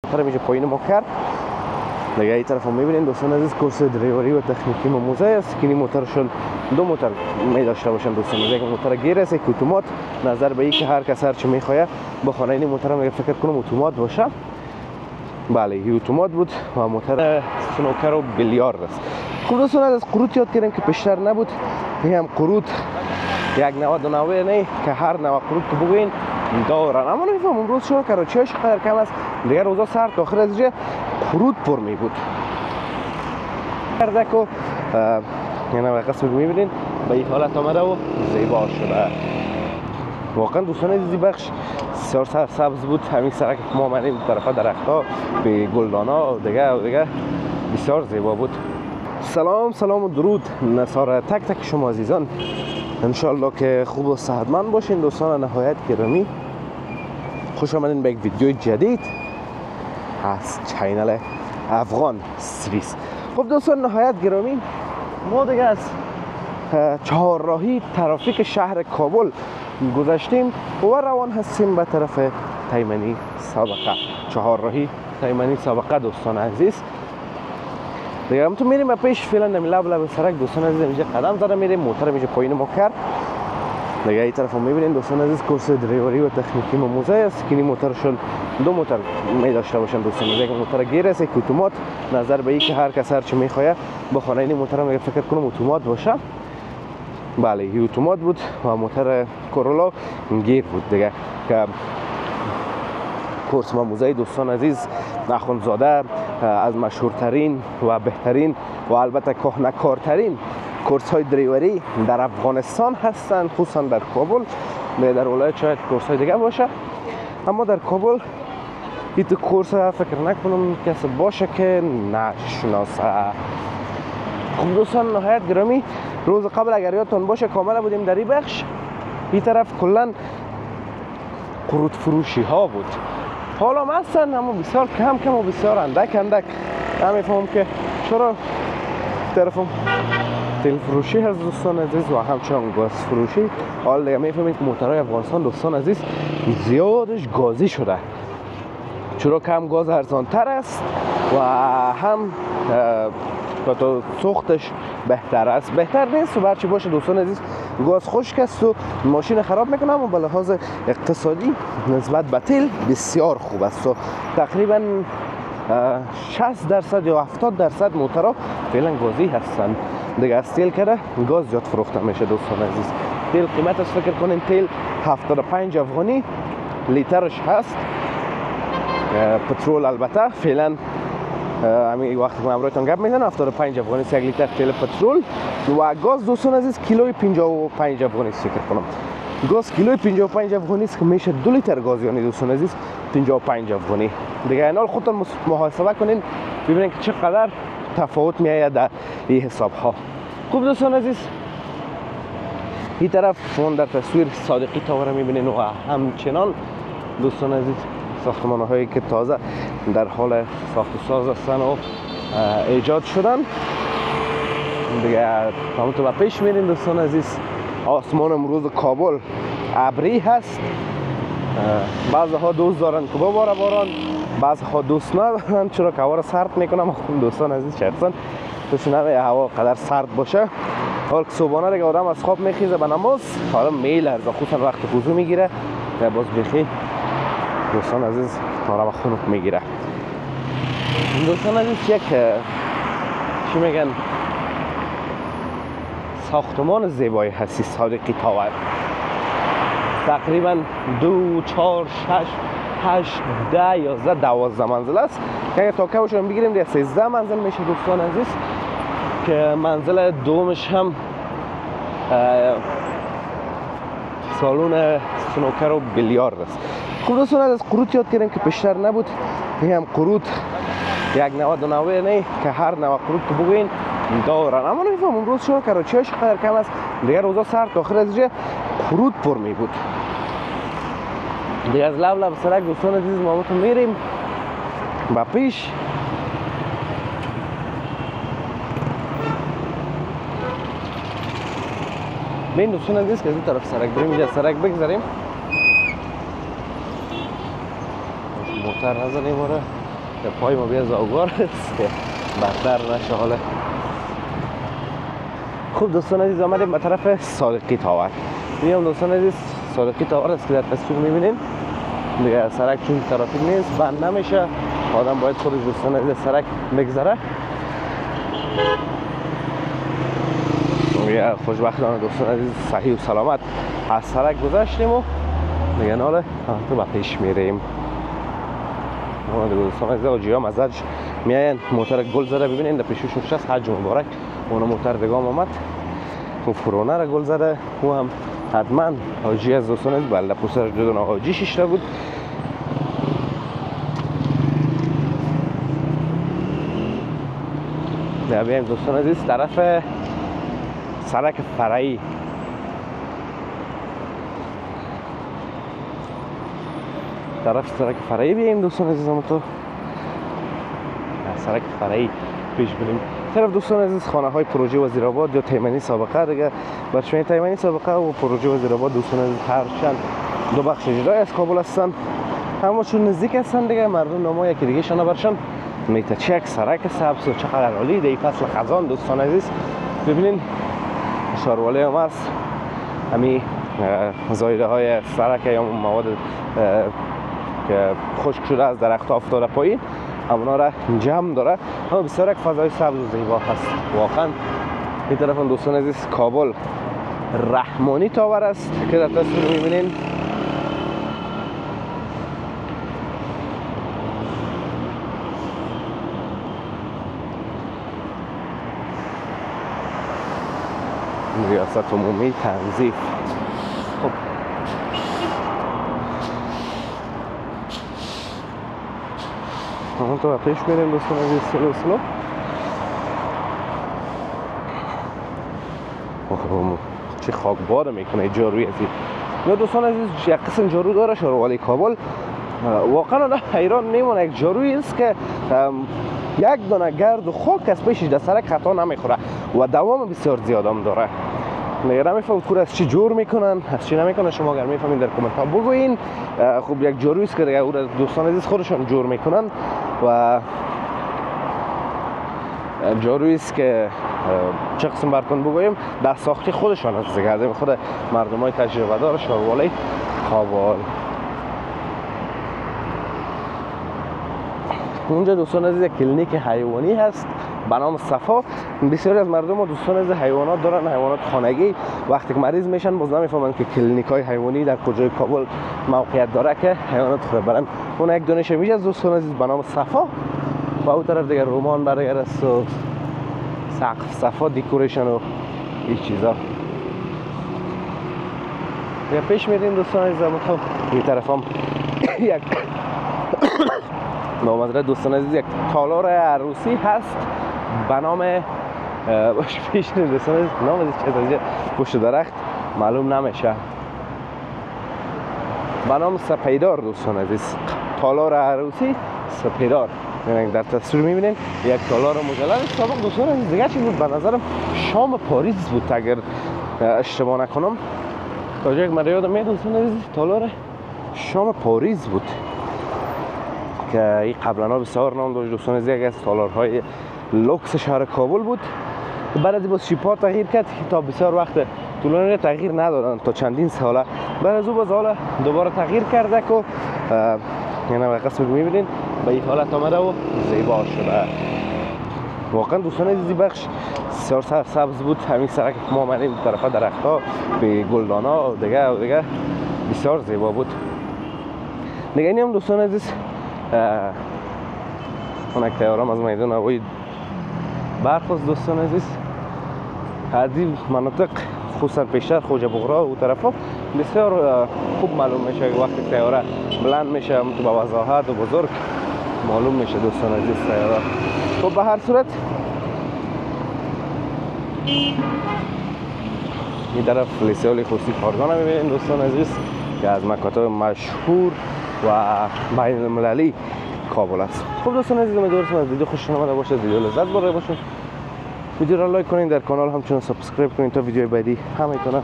موتر اینجا پایین ما کرد دیگه. این طرف هم میبینید دوستان عزیز کورس دریوری و تکنیکی ما موزه است که این موترشون دو موتر می داشته باشن دوستان. یک موتر گیر است، یک اتومات. نظر به این که هر کس هر چی میخواد بخونه این موتر هم فکر کنم اتومات باشه. بله این اتومات بود و موتر سنوکر و بیلیارد است. خب دوستان از قروت یاد کردیم که پیشتر نبود. این هم قروت یک 99 نه که هر نوع قروت که بگوین دارن. اما نمیفهم امروز چرا کراچیش قدر کم است. دیگر روزا سر تا آخر از اینجا قروت پر می بود. کرده که یعنی قسم میبینین به این حالت آمده و زیبا شده. واقعا دوستان عزیزی بخش بسیار سرسبز بود. همین سرک که ما آمدیم طرف درخت‌ها به گلدان‌ها و دیگه بسیار زیبا بود. سلام و درود نصار تک تک شما عزیزان. انشالله که خوب و صحتمند باشین دوستان نهایت گرامی. خوش آمدین به یک ویدیو جدید از چینل افغان سریس. خب دوستان نهایت گرامی ما دیگه از چهارراهی ترافیک شهر کابل گذشتیم و روان هستیم به طرف تیمنی سابقه. چهارراهی تیمنی سابقه دوستان عزیز. دیگه هم تو میریم به پیش فعلا نمی لب سرک دوستان عزیز اینجا قدم زده میریم. موتر اینجا پایین ما کرد دیگه. این طرف هم میبینید دوستان عزیز کورس دریوری و تکنیکی ما موزه است که این موترشون دو موتر می داشته باشن دوستان. یک موتر گیر است، یک اتومات. نظر به این که هر کس هر چی میخواد بخونه این موتر هم فکر کنم اتومات باشه. بله این اتومات بود و موتر کورولا گیر بود دیگه. که کورس ما موزه دوستان عزیز اخوندزاده از مشهورترین و بهترین و البته کهنه‌کارترین کورس های دریوری در افغانستان هستند، خصوصا در کابل. در ولایت شاید کورس های دیگه باشه اما در کابل این کورس فکر نکنم کسی باشه که نشناسه. خب دوستان نهایت گرامی روز قبل اگر یادتون باشه کامل بودیم در این بخش. این طرف کلا قروت فروشی ها بود. حالا هستن اما بسیار کم و بسیار اندک. نمیفهمم که چرا طرفم تیل فروشی هست دوستان عزیز و همچنان گاز فروشی. حالا دیگه میفهمید که موترهای افغانستان دوستان عزیز زیادش گازی شده. چرا که هم گاز ارزانتر است و هم تو سوختش بهتر است. بهتر نیست و برچی باشه دوستان عزیز گاز خشک است و ماشین خراب میکنه اما به لحاظ اقتصادی نسبت به تیل بسیار خوب است و تقریبا 60% یا 70% موترها فعلا گازی هستند دیگه. از تیل کرده گاز زیاد فروخته میشه دوستان عزیز. تیل قیمتش فکر کنین تیل 75 افغانی لیترش هست. پترول البته فعلا همین وقتی من برایتون گپ میزنم 75 افغانی است یک لیتر تیل پترول. و گاز دوستان عزیز کیلوی 55 افغانی است فکر کنم. گاز کیلوی 55 افغانی است که میشه 2 لیتر گاز یعنی دوستان عزیز 55 افغانی دیگه. اینا خودتون محاسبه کنین ببینید که چقدر تفاوت میآید در این حساب ها. خوب دوستان عزیز این طرف شما در تصویر صادقی تاور میبینین و همچنان دوستان عزیز ساختمان هایی که تازه در حال ساخت و ساز هستن و ایجاد شدن دیگه. همونطور به پیش میرین دوستان عزیز آسمان امروز کابل ابری هست. بعضی ها دوست دارن که بباره باران، بعضی ها دوست ندارن چرا که هوا را سرد میکنم. دوستان عزیز شخصا دوست ندارم هوا قدر سرد باشه. حال که صبحانه دیگه آدم از خواب میخیزه به نماز حالا میلرزه خصوصا وقت وضو میگیره یا باز بخی دوستان عزیز آدم خنک میگیره. دوستان عزیز یک چی میگن ساختمان زیبایی هستی صادقی تاور. تقریبا 2 4 6 8 10 11 12 منزل است که اگه تاکه رو بگیریم دیگه 13 منزل میشه دوستان عزیز که منزل دومش هم سالن سنوکر و بیلیارد است. خب دوستان از قروت یاد کردیم که پیشتر نبود. این هم قروت یک 99 نه که هر نوع قروت که بگوین دارن. اما نمیفهم امروز چرا کراچیش قدر کم است. دیگر روزا سر تا آخر از اینجا قروت پر می بود. دیگه از لب سرک دوستان عزیز ما میریم با پیش. بین دوستان عزیز که از این طرف سرک بریم اینجا سرک بگذاریم موتر نزنیم آره پای ما بیا زاوگار است که برتر نشه حالا. خوب دوستان عزیز آمدیم به طرف صادقی تاور. میام دوستان عزیز صادقی تاور است که در تصویر میبینین دیگه سرک چون ترافیک نیست بند نمیشه، آدم باید خودش دوستان عزیز سرک بگذره. دیگه خوشبختانه دوستان عزیز صحیح و سلامت از سرک گذشتیم و دیگه ناله تو با پیش میریم. دوستان عزیز آجی ها مزاج میاین موتر گل زده ببینین در پیشوشون شست حج مبارک. اون موتر دگام آمد و فرونه را گل زده و هم حتما حاجی از دوستان عزیز بله پوستر جدون حاجی شیشته بود. دیگه بیایم دوستان عزیز طرف سرک فرعی. طرف سرک فرعی بیایم دوستان عزیز تو سرک فرعی پیش بریم. طرف دوستان عزیز خانه های پروژه وزیرآباد یا تیمنی سابقه دیگه برشمه تیمنی سابقه و پروژه وزیرآباد دوستان عزیز هرچند دو بخش جدای از کابل هستن اما چون نزدیک هستن دیگه مردم نما یکی دیگه شانه برشن میته چک سرک سبز و چقدر عالی دی فصل خزان دوستان عزیز ببینین شارواله هم هست. همی زایده های سرک یا مواد که خشک شده از درخت افتاده پایین اونا را جمع داره اما بسیار یک فضای سبز و زیبا هست واقعا. این طرف دوستان عزیز کابل رحمانی تاور است که در تصویر میبینین. ریاست عمومی تنظیف. خب همون تو پیش میریم دوستان عزیز سلو سلو. چه خاکبار میکنه جاروی ازی نه دوستان عزیز یک قسم جارو داره شاروالی کابل واقعا حیران میمونه. یک جاروی است که یک دانه گرد و خاک از پیشش در سرک خطا نمیخوره و دوام بسیار زیاد هم داره. نگران میفهم کور از چی جور میکنن از چی نمیکنن شما اگر میفهمین در کامنت ها بگوین. خب یک جاروی است که دیگه او دوستان عزیز خودشون جور میکنن و جاروی است که چه قسم براتون بگویم در ساختی خودشان است دیگه خود مردم های تجربه دار شاروالی کابل. اونجا دوستان عزیز یک کلینیک حیوانی هست به نام صفا. بسیاری از مردم و دوستان عزیز حیوانات دارن، حیوانات خانگی. وقتی که مریض میشن باز نمیفهمن که کلینیک های حیوانی در کجای کابل موقعیت داره که حیوانات خود برن. اون یک دانش میشه از دوستان عزیز به نام صفا و اون طرف دیگه رومان برگر است و سقف صفا دیکوریشن و این چیزا. یا پیش میریم دوستان عزیز این طرف هم یک نامزده دوستان عزیز یک تالار عروسی هست به نام باش پیش میریم دوستان عزیز نام ازش چیز پشت درخت معلوم نمیشه به نام سپیدار دوستان عزیز. تالار عروسی سپیدار در تصویر میبینین یک تالار مجلل سابق دوستان عزیز دیگه چی بود به نظرم شام پاریس بود اگر اشتباه نکنم. تا جایی که من یادم میاد دوستان عزیز تالار شام پاریس بود که این قبلا بسیار نام داشت دوستان عزیز. یک از تالارهای لوکس شهر کابل بود بعد از باز شیپا تغییر کرد تا بسیار وقت طولانی تغییر ندادن تا چندین ساله. بعد از او باز حالا دوباره تغییر کرده که یعنی قسم میبینین به این حالت آمده و زیبا شده. واقعا دوستان عزیزی بخش بسیار سبز بود. همین سرک که ما آمدیم طرف درخت ها به گلدان ها و دیگه بسیار زیبا بود. دیگه این هم دوستان عزیز اونک تیارم از میدان هوایی برخواست دوستان عزیز. از این مناطق خصوصا پیشتر خوجه بغرا و طرفا بسیار خوب معلوم میشه وقتی تیاره بلند میشه تو با وضاحت و بزرگ معلوم میشه دوستان عزیز تیاره. خب به هر صورت این طرف لیسه خصوصی کارگان هم میبینیم دوستان عزیز که از مکاتب مشهور و بین المللی کابل است. خب دوستان عزیز امیدوارم از ویدیو خوشتون اومده باشه، ویدیو لذت برده باشه. ویدیو را لایک کنین، در کانال همچنین سابسکرایب کنین تا ویدیو بعدی همیتونه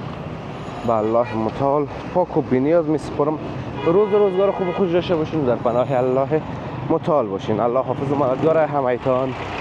به الله متعال پاک و بی‌نیاز میسپارم. روزگار خوب و خوش داشته باشین در پناه الله متعال باشین. الله حافظ و مددگار همه‌تان.